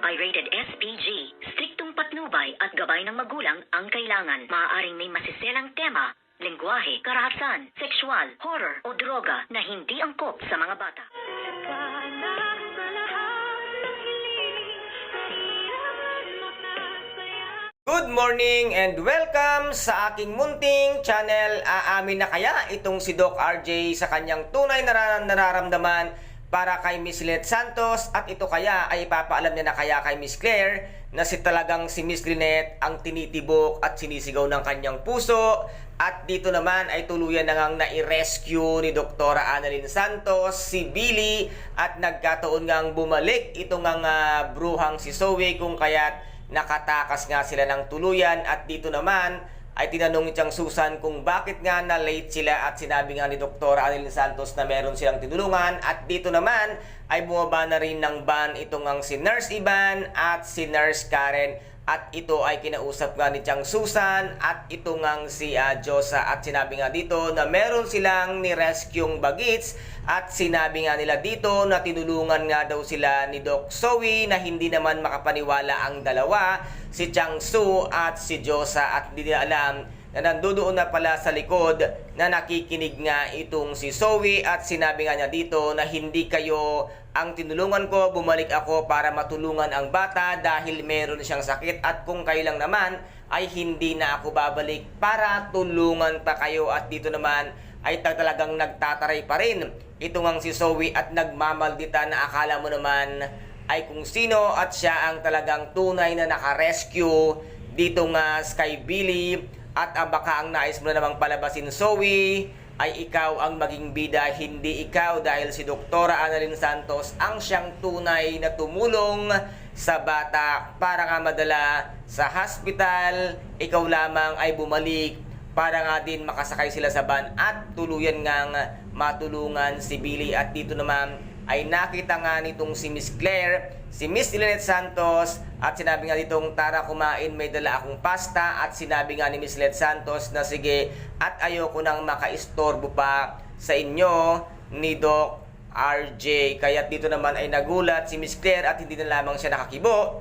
by rated SPG. Striktong patnubay at gabay ng magulang ang kailangan. Maaaring may masiselang tema, lengguwahe, karahasan, sexual, horror o droga na hindi angkop sa mga bata. Good morning and welcome sa aking munting channel. Aamin na kaya itong si Doc RJ sa kanyang tunay na nararamdaman para kay Miss Lynette Santos, at ito kaya ay ipapaalam niya na kaya kay Miss Claire na talagang si Miss Lynette ang tinitibok at sinisigaw ng kanyang puso. At dito naman ay tuluyan na ngang nai-rescue ni Dr. Annalyn Santos si Billy, at nagkataon ngang bumalik ito ngang bruhang si Zoe kung kaya't nakatakas nga sila ng tuluyan. At dito naman ay tinanong ni Chang Susan kung bakit nga na late sila, at sinabi nga ni Dr. Annalyn Santos na meron silang tinulungan. At dito naman ay bumaba na rin ng van itong ang si Nurse Ivan at si Nurse Karen, at ito ay kinausap nga ni Chang Susan at ito ngang si Josa, at sinabi nga dito na meron silang ni-rescueng bagets, at sinabi nga nila dito na tinulungan nga daw sila ni Doc Zoe na hindi naman makapaniwala ang dalawa, si Chang Su at si Josa, at hindi nila alam na nandoon na pala sa likod na nakikinig nga itong si Zoe. At sinabi nga niya dito na hindi kayo ang tinulungan ko, bumalik ako para matulungan ang bata dahil meron siyang sakit, at kung kayo lang naman ay hindi na ako babalik para tulungan pa kayo. At dito naman ay talagang nagtataray pa rin ito ngang si Zoe at nagmamaldita na akala mo naman ay kung sino, at siya ang talagang tunay na nakarescue dito nga kay Billy. At baka ang nais mo na namang palabasin, Zoe, ay ikaw ang maging bida, hindi ikaw, dahil si Dr. Annalyn Santos ang siyang tunay na tumulong sa bata para nga madala sa hospital. Ikaw lamang ay bumalik para nga din makasakay sila sa van at tuluyan ngang matulungan si Billy. At dito naman ay nakita nga nitong si Miss Claire, si Miss Lynette Santos, at sinabi nga ditong tara kumain, may dala akong pasta. At sinabi nga ni Miss Lynette Santos na sige, at ayoko nang makaistorbo pa sa inyo ni Doc RJ. Kaya dito naman ay nagulat si Miss Claire, at hindi na lamang siya nakakibo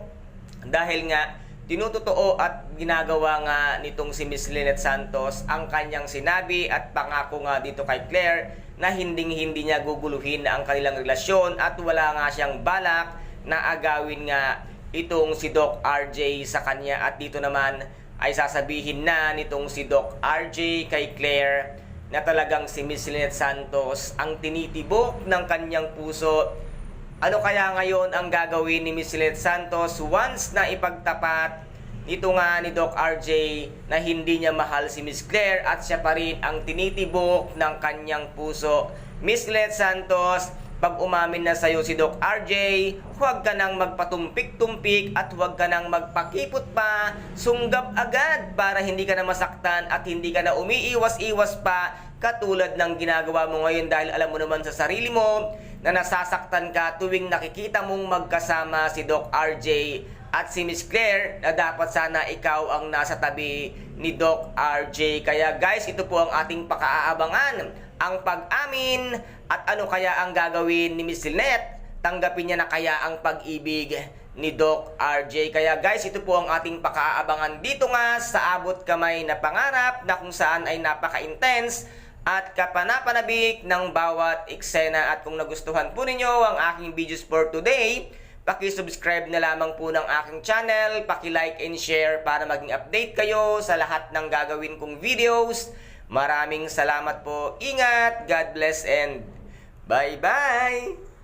dahil nga tinutotoo at ginagawa nga nitong si Miss Lynette Santos ang kanyang sinabi at pangako nga dito kay Claire na hindi niya guguluhin ang kanilang relasyon, at wala nga siyang balak na agawin nga itong si Doc RJ sa kanya. At dito naman ay sasabihin na nitong si Doc RJ kay Claire na talagang si Miss Lynette Santos ang tinitibok ng kanyang puso. Ano kaya ngayon ang gagawin ni Miss Lynette Santos once na ipagtapat ito nga ni Doc RJ na hindi niya mahal si Miss Claire at siya pa rin ang tinitibok ng kanyang puso? Miss Lynette Santos, pag umamin na sa'yo si Doc RJ, huwag ka nang magpatumpik-tumpik at huwag ka nang magpakipot pa. Sunggab agad para hindi ka na masaktan at hindi ka na umiiwas-iwas pa katulad ng ginagawa mo ngayon, dahil alam mo naman sa sarili mo na nasasaktan ka tuwing nakikita mong magkasama si Doc RJ at si Miss Claire, na dapat sana ikaw ang nasa tabi ni Doc RJ. Kaya guys, ito po ang ating pakaaabangan, ang pag-amin. At ano kaya ang gagawin ni Miss Lynette? Tanggapin niya na kaya ang pag-ibig ni Doc RJ? Kaya guys, ito po ang ating pakaabangan dito nga sa Abot Kamay na Pangarap, na kung saan ay napaka-intense at kapanapanabik ng bawat eksena. At kung nagustuhan po ninyo ang aking videos for today, paki-subscribe na lamang po ng aking channel, paki-like and share para maging update kayo sa lahat ng gagawin kong videos. Maraming salamat po. Ingat, God bless, and bye-bye!